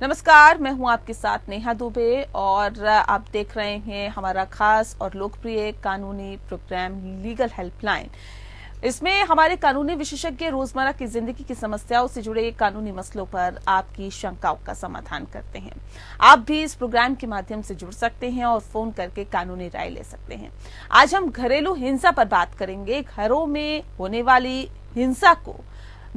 नमस्कार, मैं हूं आपके साथ नेहा दुबे और आप देख रहे हैं हमारा खास और लोकप्रिय कानूनी प्रोग्राम लीगल हेल्पलाइन। इसमें हमारे कानूनी विशेषज्ञ रोजमर्रा की जिंदगी की समस्याओं से जुड़े कानूनी मसलों पर आपकी शंकाओं का समाधान करते हैं। आप भी इस प्रोग्राम के माध्यम से जुड़ सकते हैं और फोन करके कानूनी राय ले सकते हैं। आज हम घरेलू हिंसा पर बात करेंगे। घरों में होने वाली हिंसा को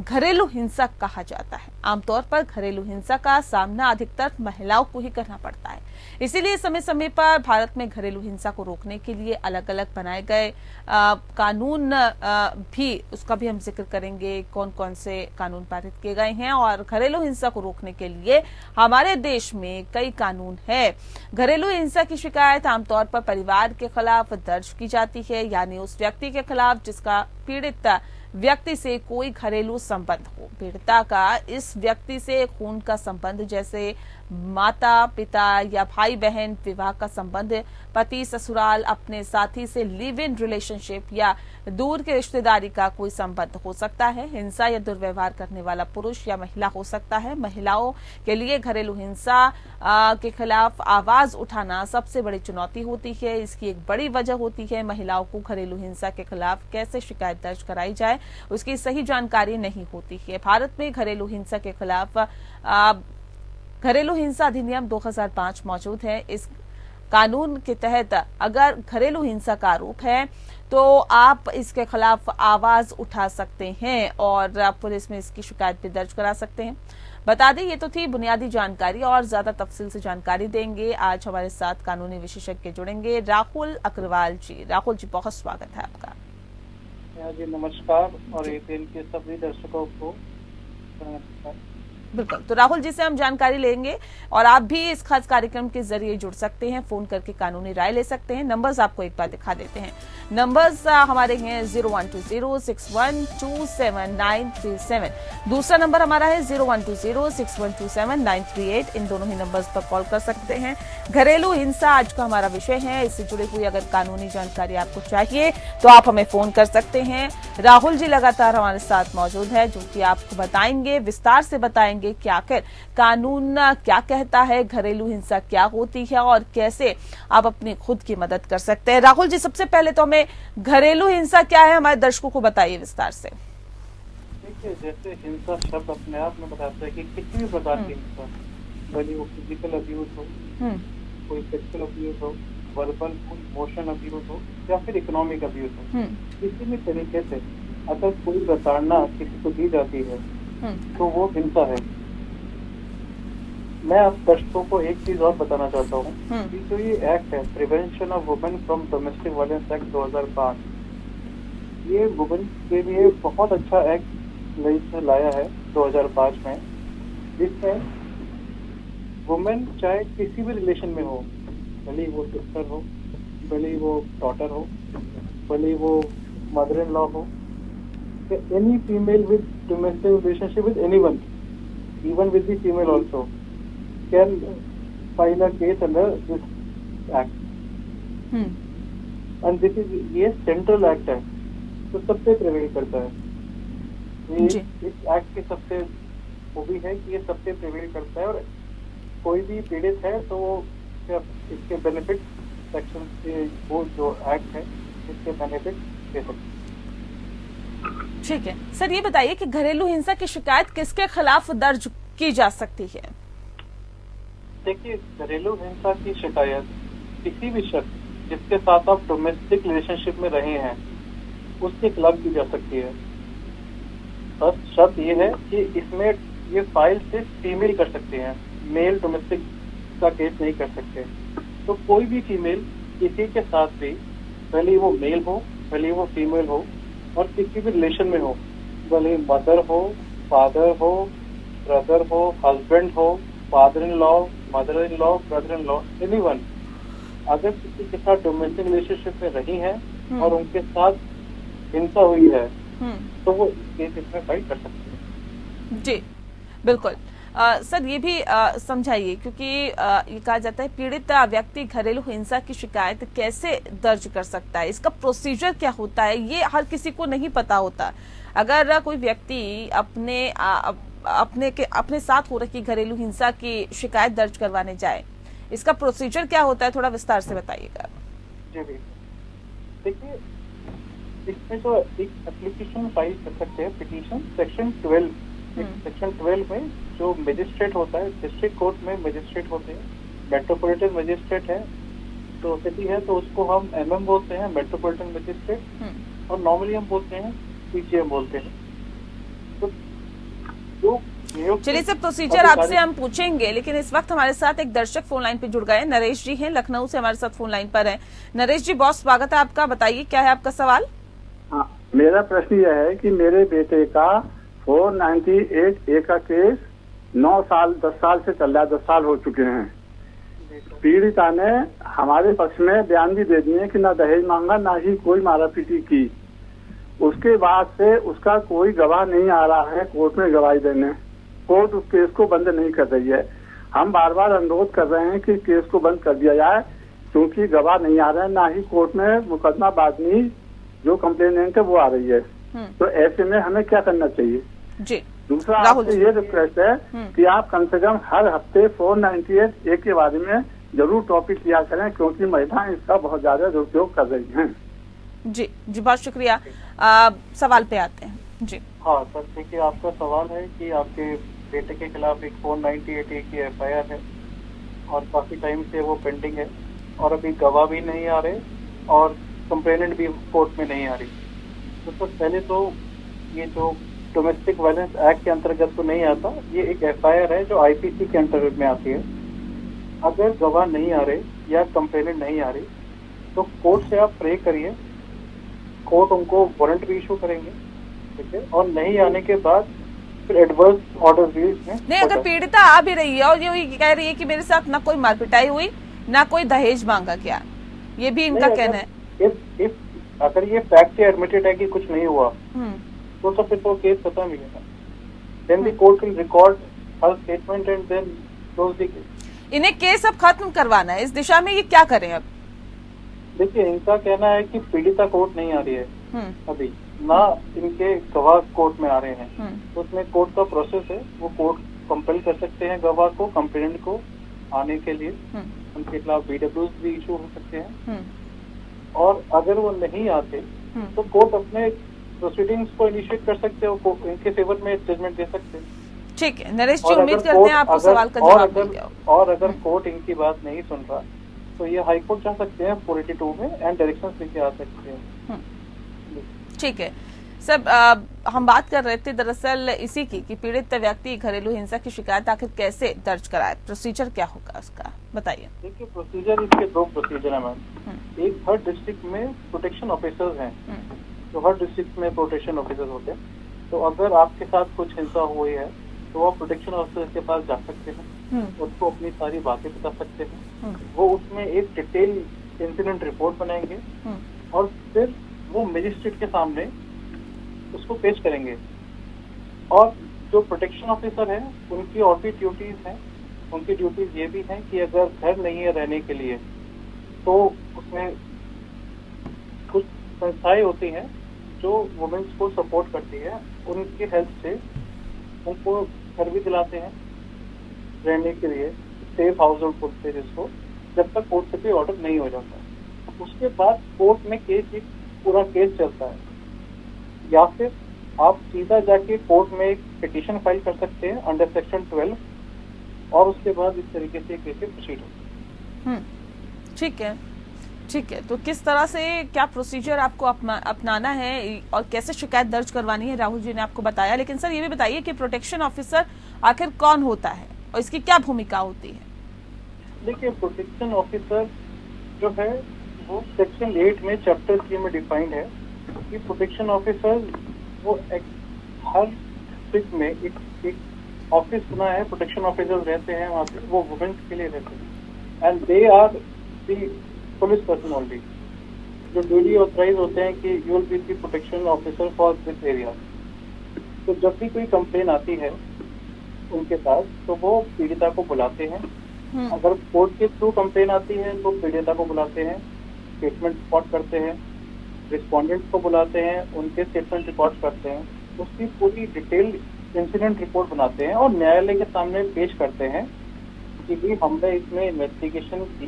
घरेलू हिंसा कहा जाता है। आमतौर पर घरेलू हिंसा का सामना अधिकतर महिलाओं को ही करना पड़ता है। इसीलिए समय समय पर भारत में घरेलू हिंसा को रोकने के लिए अलग अलग बनाए गए कानून भी उसका भी हम जिक्र करेंगे। कौन कौन से कानून पारित किए गए हैं और घरेलू हिंसा को रोकने के लिए हमारे देश में कई कानून है। घरेलू हिंसा की शिकायत आमतौर पर परिवार के खिलाफ दर्ज की जाती है, यानी उस व्यक्ति के खिलाफ जिसका पीड़ित व्यक्ति से कोई घरेलू संबंध हो। पीड़िता का इस व्यक्ति से खून का संबंध जैसे माता पिता या भाई बहन, विवाह का संबंध, पति ससुराल, अपने साथी से लिव इन रिलेशनशिप या दूर के रिश्तेदारी का कोई संबंध हो सकता है। हिंसा या दुर्व्यवहार करने वाला पुरुष या महिला हो सकता है। महिलाओं के लिए घरेलू हिंसा के खिलाफ आवाज उठाना सबसे बड़ी चुनौती होती है। इसकी एक बड़ी वजह होती है महिलाओं को घरेलू हिंसा के खिलाफ कैसे शिकायत दर्ज कराई जाए उसकी सही जानकारी नहीं होती है। भारत में घरेलू हिंसा के खिलाफ घरेलू हिंसा अधिनियम 2005 मौजूद है। इस कानून के तहत अगर घरेलू हिंसा का आरोप है तो आप इसके खिलाफ आवाज उठा सकते हैं और पुलिस में इसकी शिकायत भी दर्ज करा सकते हैं। बता दें, ये तो थी बुनियादी जानकारी और ज्यादा तफसील से जानकारी देंगे। आज हमारे साथ कानूनी विशेषज्ञ जुड़ेंगे राहुल अग्रवाल जी। राहुल जी, बहुत स्वागत है आपका। जी नमस्कार और एपीएन के सभी दर्शकों को बिल्कुल। तो राहुल जी से हम जानकारी लेंगे और आप भी इस खास कार्यक्रम के जरिए जुड़ सकते हैं, फोन करके कानूनी राय ले सकते हैं। नंबर्स आपको एक बार दिखा देते हैं। नंबर्स हमारे हैं 012061273937। दूसरा नंबर हमारा है 012061273938। इन दोनों ही नंबर्स पर कॉल कर सकते हैं। घरेलू हिंसा आज का हमारा विषय है। इससे जुड़ी हुई अगर कानूनी जानकारी आपको चाहिए तो आप हमें फोन कर सकते हैं। राहुल जी लगातार हमारे साथ मौजूद है जो कि आपको बताएंगे, विस्तार से बताएंगे कि आखिर कानून क्या कहता है, घरेलू हिंसा क्या होती है और कैसे आप अपनी खुद की मदद कर सकते हैं। राहुल जी, सबसे पहले तो हमें घरेलू हिंसा क्या है हमारे दर्शकों को बताइए विस्तार से। देखिए, जैसे हिंसा शब्द अपने आप में बताता है कि किसी भी प्रकार की हिंसा, भले वो फिजिकल अब्यूज हो, कोई सेक्सुअल अब्यूज हो, वर्बल इमोशन अब्यूज हो या फिर इकोनॉमिक अब्यूज हो, किसी भी तरीके से अगर कोई प्रताड़ना किसी को दी जाती है तो वो हिंसा है। मैं आप दर्शकों को एक चीज और बताना चाहता हूँ कि जो ये एक्ट है, prevention of women from domestic violence act 2005, ये वुमेन के लिए बहुत अच्छा एक्ट लाया है 2005 में, जिसमें वुमेन चाहे किसी भी रिलेशन में हो, भले वो सिस्टर हो, भले वो डॉटर हो, भले वो मदर इन लॉ हो, any female with domestic relationship with anyone, even with the female also, can file a case under this act. And this is ये सेंट्रल एक्ट है तो सबसे प्रिवेल करता है। ये इस एक्ट की सबसे खूबी है कि ये सबसे प्रिवेल करता है और कोई भी पीड़ित है तो वो इसके बेनिफिट सेक्शन के वो जो एक्ट है इसके बेनिफिट दे सकते हैं। ठीक है सर, ये बताइए कि घरेलू हिंसा की शिकायत किसके खिलाफ दर्ज की जा सकती है? देखिए, घरेलू हिंसा की शिकायत किसी भी शख्स जिसके साथ आप डोमेस्टिक रिलेशनशिप में रहे हैं उसके खिलाफ की जा सकती है। बस शर्त ये है कि इसमें ये फाइल सिर्फ फीमेल कर सकते हैं, मेल डोमेस्टिक का केस नहीं कर सकते। तो कोई भी फीमेल किसी के साथ भी, भले वो मेल हो भले वो फीमेल हो और किसी भी रिलेशन में हो, भले मदर हो, फादर हो, ब्रदर हो, हस्बैंड हो, father in law, mother in law, brother in law, anyone, अगर किसी के साथ डोमेस्टिक रिलेशनशिप में रही हैं और उनके साथ हिंसा हुई है तो वो केस इसमें फाइल कर सकते हैं। जी बिल्कुल। सर ये भी समझाइए, क्योंकि ये कहा जाता है पीड़ित व्यक्ति घरेलू हिंसा की शिकायत कैसे दर्ज कर सकता है, इसका प्रोसीजर क्या होता है, ये हर किसी को नहीं पता होता। अगर कोई व्यक्ति अपने अपने साथ हो रखी घरेलू हिंसा की शिकायत दर्ज करवाने जाए, इसका प्रोसीजर क्या होता है, थोड़ा विस्तार से बताइएगा। जी भी देखिए, इसमें जो एक एप्लीकेशन फाइल कर सकते हैं, पिटीशन सेक्शन 12, सेक्शन 12 में जो मजिस्ट्रेट होता है, डिस्ट्रिक्ट कोर्ट में मजिस्ट्रेट होते हैं, मेट्रोपॉलिटन मजिस्ट्रेट है तो सिटी है तो उसको हम MM बोलते हैं, मेट्रोपॉलिटन मजिस्ट्रेट, और नॉर्मली हम बोलते हैं PGM बोलते हैं। तो जो चलिए सब प्रोसीजर आपसे हम पूछेंगे, लेकिन इस वक्त हमारे साथ एक दर्शक फोन लाइन पे जुड़ गए हैं। नरेश जी हैं, लखनऊ से हमारे साथ फोन लाइन पर हैं। नरेश जी, बहुत स्वागत है आपका, बताइए क्या है आपका सवाल। हाँ, मेरा प्रश्न यह है कि मेरे बेटे का 498A का केस 9 साल 10 साल से चल रहा है, 10 साल हो चुके हैं। पीड़िता ने हमारे पक्ष में बयान भी दे दिए कि ना दहेज मांगा, ना ही कोई मारा पीटी की। उसके बाद से उसका कोई गवाह नहीं आ रहा है कोर्ट में गवाही देने। कोर्ट उस केस को बंद नहीं कर रही है। हम बार बार अनुरोध कर रहे हैं कि केस को बंद कर दिया जाए, क्योंकि गवाह नहीं आ रहे हैं, ना ही कोर्ट में मुकदमा बादनी जो कंप्लेनेंट है वो आ रही है। तो ऐसे में हमें क्या करना चाहिए जी? दूसरा आपसे ये रिक्वेस्ट है कि आप कम से कम हर हफ्ते 498A के बारे में जरूर टॉपिक लिया करें, क्योंकि महिलाएं इसका बहुत ज्यादा दुरुपयोग कर रही हैं। जी जी, बहुत शुक्रिया। सवाल पे आते हैं जी। हाँ सर, देखिए आपका सवाल है कि आपके बेटे के खिलाफ एक 498A की FIR है और काफी टाइम से वो पेंडिंग है और अभी गवाह भी नहीं आ रहे और कंप्लेनेंट भी कोर्ट में नहीं आ रही। तो सर पहले तो ये जो डोमेस्टिक वायलेंस एक्ट के अंतर्गत तो नहीं आता, ये एक FIR है जो IPC के अंतर्गत में आती है। अगर गवाह नहीं आ रहे या कंप्लेनेंट नहीं आ रही तो कोर्ट से आप प्रे करिए, कोर्ट उनको वारंट भी इशू करेंगे, ठीक है, और नहीं आने के बाद फिर एडवर्स ऑर्डर भी नहीं। अगर पीड़िता आ भी रही है और ये कह रही है कि मेरे साथ ना कोई मारपिटाई हुई, ना कोई दहेज मांगा गया, ये भी इनका कहना है। अगर ये फैक्ट एडमिटेड है कि कुछ नहीं हुआ तो फिर तो केस खत्म ही है। Then the court will record her statement and then close the case. इन्हें केस अब खत्म करवाना है, इस दिशा में ये क्या करें अब? देखिए, इनका कहना है कि पीड़िता कोर्ट नहीं आ रही है अभी, ना इनके गवाह कोर्ट में आ रहे हैं। तो उसमें कोर्ट का प्रोसेस है, वो कोर्ट कंपेल कर सकते हैं गवाह को, कंप्लेनेंट को आने के लिए, उनके खिलाफ BWs भी इशू हो सकते हैं। और अगर वो नहीं आते तो कोर्ट अपने प्रोसीडिंग्स को इनिशिएट कर सकते हो, इनके फेवर में जजमेंट दे सकते हैं। ठीक है नरेश जी, उम्मीद करते हैं आपको सवाल का जवाब मिल गया। और अगर कोर्ट इनकी बात नहीं सुन रहा तो ये हाई कोर्ट जा सकते हैं 482 में एंड डायरेक्शंस लेके आ सकते हैं। ठीक है सब, हम बात कर रहे थे दरअसल इसी की कि पीड़ित व्यक्ति घरेलू हिंसा की शिकायत आखिर कैसे दर्ज कराए, प्रोसीजर क्या होगा उसका, बताइए। देखिए, प्रोसीजर इसके 2 प्रोसीजर है मैम। एक, हर डिस्ट्रिक्ट में प्रोटेक्शन ऑफिसर्स हैं, तो हर डिस्ट्रिक्ट में प्रोटेक्शन ऑफिसर्स होते हैं। तो अगर आपके साथ कुछ हिंसा हुई है तो आप प्रोटेक्शन ऑफिसर के पास जा सकते हैं, उसको अपनी सारी बातें बता सकते हैं। वो उसमें एक डिटेल इंसिडेंट रिपोर्ट बनाएंगे और फिर वो मजिस्ट्रेट के सामने उसको पेश करेंगे। और जो प्रोटेक्शन ऑफिसर है उनकी और भी ड्यूटीज हैं। उनकी ड्यूटीज ये भी हैं कि अगर घर नहीं है रहने के लिए तो उसमें कुछ संस्थाएं होती हैं जो वुमेन्स को सपोर्ट करती है, उनकी हेल्प से उनको घर भी दिलाते हैं रहने के लिए, सेफ हाउस होल्ड बोलते हैं जिसको, जब तक कोर्ट से भी ऑर्डर नहीं हो जाता। उसके बाद कोर्ट में केस, पूरा केस चलता है, या फिर आप सीधा जाके कोर्ट में एक पिटीशन फाइल कर सकते हैं अंडर सेक्शन 12 और उसके बाद इस तरीके से केस प्रोसीड होता है। ठीक है, ठीक है। तो किस तरह से क्या प्रोसीजर आपको अपनाना है और कैसे शिकायत दर्ज करवानी है, राहुल जी ने आपको बताया। लेकिन सर ये भी बताइए कि प्रोटेक्शन ऑफिसर आखिर कौन होता है और इसकी क्या भूमिका होती है? देखिए, प्रोटेक्शन ऑफिसर जो है वो सेक्शन 8 में चैप्टर 3 में डिफाइंड है कि प्रोटेक्शन ऑफिसर वो हर डिस्ट्रिक्ट में एक ऑफिस बना है, प्रोटेक्शन ऑफिसर रहते हैं वहाँ पे, वो वुमेन्स के लिए रहते हैं and they are the police person only, जो ड्यूली ऑथराइज होते हैं कि you will be the protection officer for this area. तो जब भी कोई कंप्लेन आती है उनके पास तो वो पीड़िता को बुलाते हैं। अगर कोर्ट के थ्रू कंप्लेन आती है तो पीड़िता को बुलाते हैं, स्टेटमेंट रिकॉर्ड करते हैं, रिस्पोंडेंट को बुलाते हैं, उनके स्टेटमेंट रिकॉर्ड करते हैं, उसकी पूरी डिटेल इंसिडेंट रिपोर्ट बनाते हैं और न्यायालय के सामने पेश करते हैं कि भी हमने इसमें इन्वेस्टिगेशन की,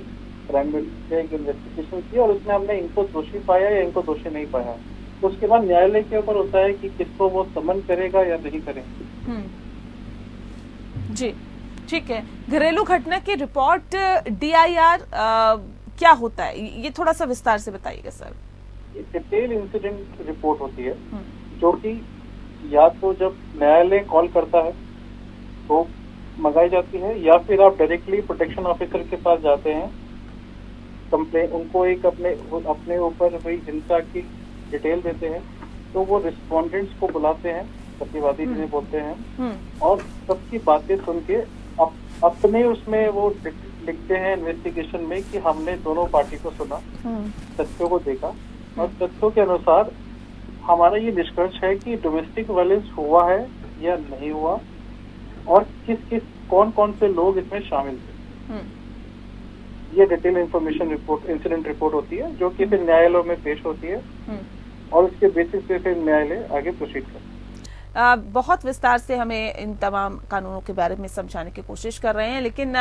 क्राइम इन्वेस्टिगेशन की और उसमें हमने इनको दोषी पाया या इनको दोषी नहीं पाया। उसके बाद न्यायालय के ऊपर होता है कि किसको वो समन करेगा या नहीं करेगा। जी ठीक है। घरेलू घटना की रिपोर्ट DIR क्या होता है, ये थोड़ा सा विस्तार से बताइएगा सर। ये डिटेल इंसिडेंट रिपोर्ट होती है जो कि या तो जब न्यायालय कॉल करता है तो मंगाई जाती है, या फिर आप डायरेक्टली प्रोटेक्शन ऑफिसर के पास जाते हैं, कंप्लेन उनको एक अपने ऊपर हुई हिंसा की डिटेल देते हैं, तो वो रिस्पोंडेंट्स को बुलाते हैं, प्रतिवादी जिन्हें बोलते हैं, और सबकी बातें सुन के अपने उसमें वो लिखते हैं इन्वेस्टिगेशन में कि हमने दोनों पार्टी को सुना, तथ्यों को देखा और तथ्यों के अनुसार हमारा ये निष्कर्ष है कि डोमेस्टिक वायलेंस हुआ है या नहीं हुआ और कौन कौन से लोग इसमें शामिल थे। ये detail information report, incident report होती है जो कि फिर न्यायालयों में पेश होती है और उसके बेसिस पे फिर न्यायालय आगे प्रोसीड करता है। बहुत विस्तार से हमें इन तमाम कानूनों के बारे में समझाने की कोशिश कर रहे हैं, लेकिन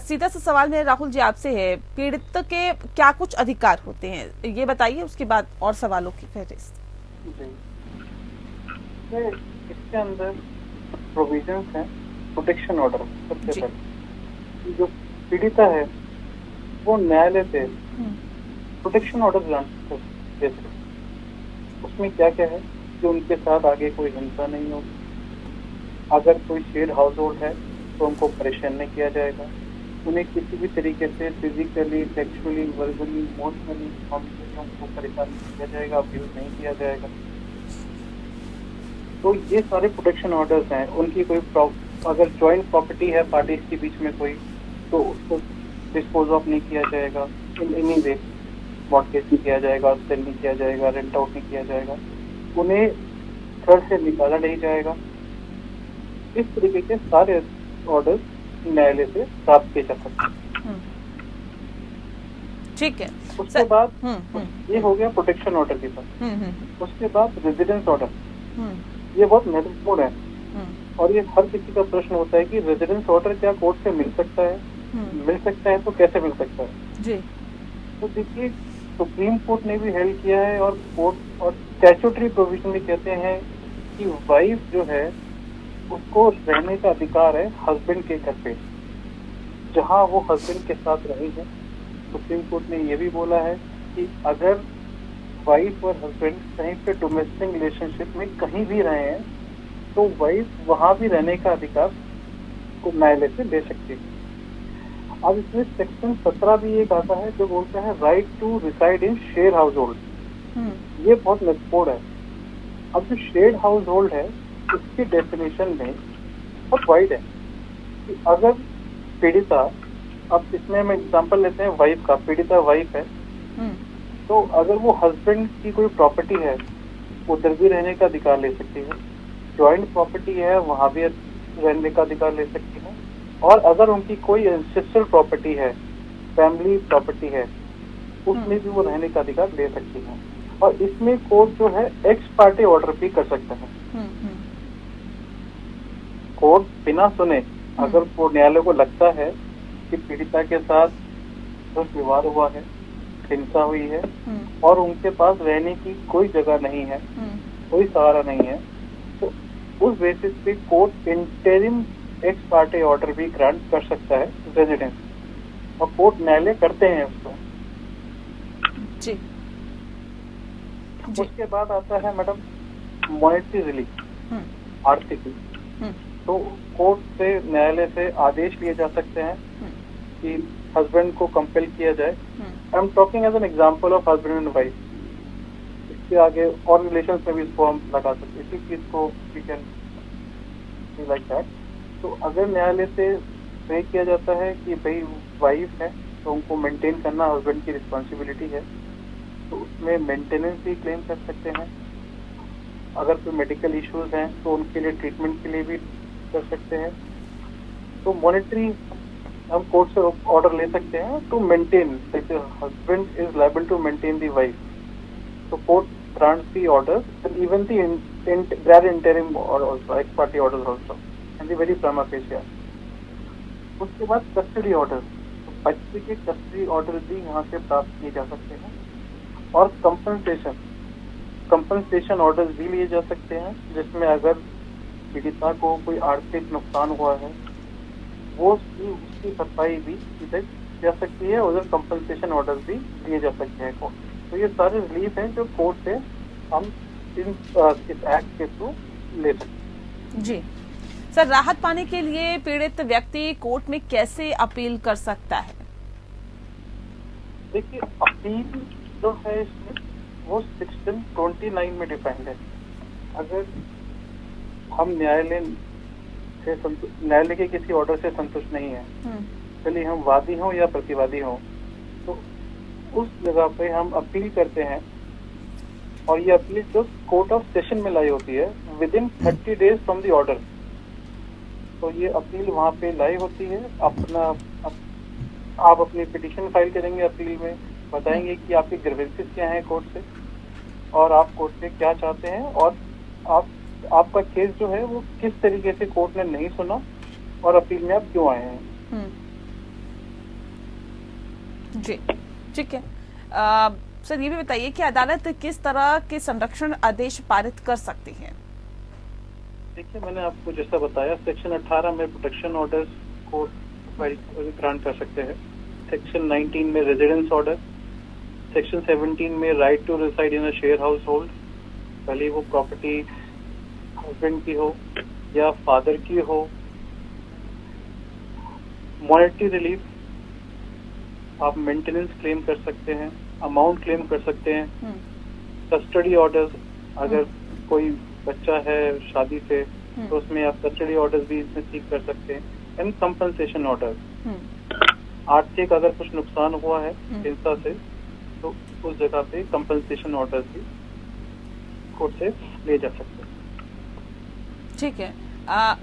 सीधा सा सवाल मेरा राहुल जी आपसे है, पीड़ित के क्या कुछ अधिकार होते हैं ये बताइए, उसके बाद और सवालों की फहरिस्त। इसके अंदर प्रोविजंस हैं प्रोटेक्शन ऑर्डर। सबसे पहले जो पीड़िता है वो न्यायालय से प्रोटेक्शन ऑर्डर ग्रांट दे सकते। उसमें क्या क्या है कि उनके साथ आगे कोई हिंसा नहीं होगी, अगर कोई शेयर्ड हाउस होल्ड है तो उनको परेशान नहीं किया जाएगा, उन्हें किसी भी तरीके से फिजिकली, सेक्सुअली, वर्बली, इमोशनली उनको परेशान नहीं किया जाएगा, अब्यूज नहीं किया जाएगा। तो ये सारे प्रोटेक्शन ऑर्डर्स हैं। उनकी कोई अगर जॉइंट प्रॉपर्टी है पार्टीज के बीच में कोई, तो उसको डिस्पोज ऑफ नहीं किया जाएगा, इन एनी वे मॉर्टगेज नहीं किया जाएगा, सेल नहीं किया जाएगा, रेंट आउट नहीं किया जाएगा, उन्हें घर से निकाला नहीं जाएगा। इस तरीके के सारे ऑर्डर न्यायालय से प्राप्त किए जा सकते हैं। ठीक है। उसके बाद ये हो गया प्रोटेक्शन ऑर्डर के साथ। उसके बाद रेजिडेंस ऑर्डर, ये बहुत महत्वपूर्ण है और ये हर किसी का प्रश्न होता है कि रेजिडेंस ऑर्डर क्या कोर्ट से मिल सकता है, मिल सकता है तो कैसे मिल सकता है जी। तो देखिए सुप्रीम कोर्ट ने भी हेल्प किया है और कोर्ट और स्टैट्यूटरी प्रोविजन में कहते हैं कि वाइफ जो है उसको रहने का अधिकार है हस्बैंड के घर पे, जहां वो हस्बैंड के साथ रही है। सुप्रीम कोर्ट ने ये भी बोला है कि अगर वाइफ और हस्बैंड कहीं पे डोमेस्टिक रिलेशनशिप में कहीं भी रहे हैं तो वाइफ वहां भी रहने का अधिकार को न्यायालय से ले सकती है। अब इसमें सेक्शन 17 भी एक आता है जो बोलता है right to reside in share household. ये बहुत महत्वपूर्ण है। अब जो शेयर हाउस होल्ड है उसकी डेफिनेशन में बहुत वाइड है कि अगर पीड़िता, अब इसमें हम एग्जांपल लेते हैं वाइफ का, पीड़िता वाइफ है तो अगर वो हस्बैंड की कोई प्रॉपर्टी है उधर भी रहने का अधिकार ले सकती है, जॉइंट प्रॉपर्टी है वहां भी रहने का अधिकार ले सकती है, और अगर उनकी कोई एंसेस्ट्रल प्रॉपर्टी है, फैमिली प्रॉपर्टी है, उसमें भी वो रहने का अधिकार ले सकती है। और इसमें कोर्ट जो है एक्स पार्टी ऑर्डर भी कर सकता है। कोर्ट बिना सुने अगर न्यायालय को लगता है कि पीड़िता के साथ दुर्व्यवहार हुआ है, हिंसा हुई है और उनके पास रहने की कोई जगह नहीं है, कोई सहारा नहीं है, तो उस बेसिस पे court interim x party order भी ग्रांट कर सकता है रेजिडेंस, और कोर्ट न्यायालय करते हैं उसको जी। उसके बाद आता है मैडम मॉनेटरी रिलीफ, आर्थिक। तो कोर्ट से, न्यायालय से आदेश लिए जा सकते हैं कि हस्बैंड को कंपेल किया जाए। I am talking as an example of husband and wife. इसके आगे और रिलेशंस में भी इसको हम लगा सकते हैं, इसी चीज को वी कैन लाइक दैट। तो अगर न्यायालय से तय किया जाता है कि भाई वाइफ है तो उनको मेंटेन करना हस्बैंड की रिस्पॉन्सिबिलिटी है, तो उसमें मेंटेनेंस भी क्लेम कर सकते हैं। अगर कोई मेडिकल इश्यूज हैं तो उनके लिए ट्रीटमेंट के लिए भी कर सकते हैं। तो मॉनेटरी हम कोर्ट से ऑर्डर ले सकते हैं टू मेंटेन, जैसे husband is liable to maintain the wife, तो court grants the orders and even the grant interim or also ex parte orders also and the very prima facie. उसके बाद custody order, बच्चे के custody order भी यहाँ से प्राप्त किए जा सकते हैं और कंपनसेशन ऑर्डर्स भी लिए जा सकते हैं, जिसमें अगर पीड़िता को कोई आर्थिक नुकसान हुआ है वो उसकी भरपाई भी की जा सकती है, उधर कंपनसेशन ऑर्डर्स भी दिए जा सकते हैं कोर्ट। तो ये सारे रिलीफ हैं जो कोर्ट से हम इस एक्ट के थ्रू ले सकते हैं। जी सर, राहत पाने के लिए पीड़ित व्यक्ति कोर्ट में कैसे अपील कर सकता है? देखिए, अपील जो है इसमें वो सेक्शन 29 में डिफाइंड है। अगर हम न्यायालय के किसी ऑर्डर से संतुष्ट नहीं है, चलिए हम वादी हों या प्रतिवादी हों, तो उस जगह पे हम अपील करते हैं और ये अपील जो कोर्ट ऑफ सेशन में लाई होती है with in 30 days from the order. तो ये अपील वहाँ पे लाई होती है। आप अपनी पिटीशन फाइल करेंगे, अपील में बताएंगे कि आपके ग्रीवेंसेस क्या हैं कोर्ट से और आप कोर्ट से क्या चाहते हैं और आपका केस जो है वो किस तरीके से कोर्ट ने नहीं सुना और अपील में आप क्यों आए हैं। जी ठीक है। सर ये भी बताइए कि अदालत किस तरह के संरक्षण आदेश पारित कर सकती है? देखिए, मैंने आपको जैसा बताया, सेक्शन 18 में प्रोटेक्शन ऑर्डर्स कोर्ट ग्रांट कर सकते हैं, सेक्शन 19 में रेजिडेंस ऑर्डर, सेक्शन 17 में right to reside in a share household, भले वो प्रॉपर्टी हस्बैंड की हो या फादर की हो। मॉनेटरी रिलीफ, आप मेंटेनेंस क्लेम कर सकते हैं, अमाउंट क्लेम कर सकते हैं। कस्टडी ऑर्डर्स, अगर कोई बच्चा है शादी से तो उसमें आप कस्टडी ऑर्डर्स भी इसमें सीख कर सकते हैं। एंड कंपनसेशन ऑर्डर, आर्थिक अगर कुछ नुकसान हुआ है हिंसा से तो उस जगह पे कंपनसेशन ऑर्डर भी कोर्ट से ले जा सकते हैं। ठीक है।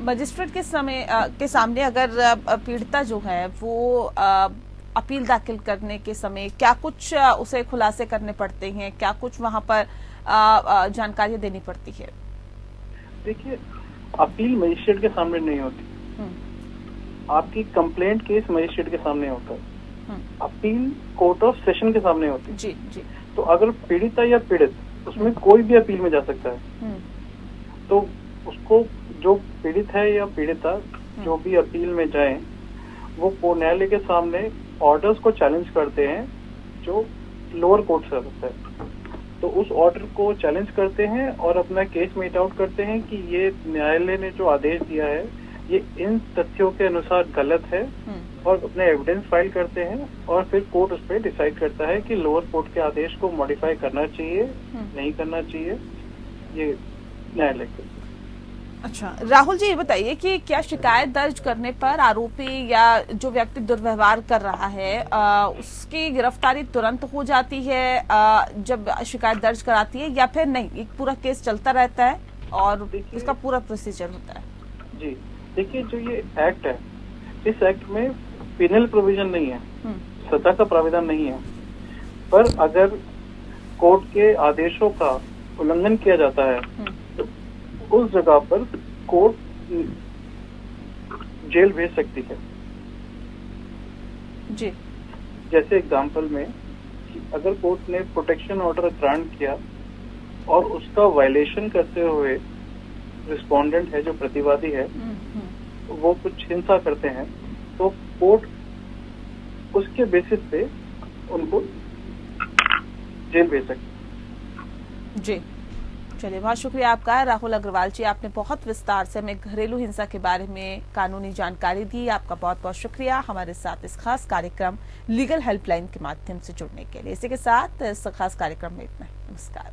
मजिस्ट्रेट के सामने अगर पीड़िता जो है वो अपील दाखिल करने के समय क्या कुछ उसे खुलासे करने पड़ते हैं, क्या कुछ वहां पर जानकारियां देनी पड़ती है? देखिए, अपील मजिस्ट्रेट के सामने नहीं होती, आपकी कंप्लेंट केस मजिस्ट्रेट के सामने होता है, अपील कोर्ट ऑफ सेशन के सामने होती है। जी जी। तो अगर पीड़िता या पीड़ित उसमें कोई भी अपील में जा सकता है, तो उसको जो पीड़ित है या पीड़िता जो भी अपील में जाए वो न्यायालय के सामने ऑर्डर्स को चैलेंज करते हैं जो लोअर कोर्ट से होता है। तो उस ऑर्डर को चैलेंज करते हैं और अपना केस मेट आउट करते हैं कि ये न्यायालय ने जो आदेश दिया है ये इन तथ्यों के अनुसार गलत है और अपने एविडेंस फाइल करते हैं और फिर कोर्ट उस पर डिसाइड करता है कि लोअर कोर्ट के आदेश को मॉडिफाई करना चाहिए, नहीं करना चाहिए, ये न्यायालय के। अच्छा राहुल जी, ये बताइए कि क्या शिकायत दर्ज करने पर आरोपी या जो व्यक्ति दुर्व्यवहार कर रहा है उसकी गिरफ्तारी तुरंत हो जाती है जब शिकायत दर्ज कराती है, या फिर नहीं, एक पूरा केस चलता रहता है और इसका पूरा प्रोसीजर होता है? जी देखिए, जो ये एक्ट है, इस एक्ट में पिनल प्रोविजन नहीं है, सजा का प्राविधान नहीं है, पर अगर कोर्ट के आदेशों का उल्लंघन किया जाता है तो उस जगह पर कोर्ट जेल भेज सकती है। जी। जैसे एग्जांपल में कि अगर कोर्ट ने प्रोटेक्शन ऑर्डर ग्रांट किया और उसका वायलेशन करते हुए रिस्पोंडेंट है जो प्रतिवादी है वो कुछ हिंसा करते हैं, तो कोर्ट उसके बेसिस पे उनको जेल भेज सकती है। जी चलिए, बहुत शुक्रिया आपका राहुल अग्रवाल जी, आपने बहुत विस्तार से हमें घरेलू हिंसा के बारे में कानूनी जानकारी दी। आपका बहुत बहुत शुक्रिया हमारे साथ इस खास कार्यक्रम लीगल हेल्पलाइन के माध्यम से जुड़ने के लिए। इसी के साथ इस खास कार्यक्रम में इतना ही। नमस्कार।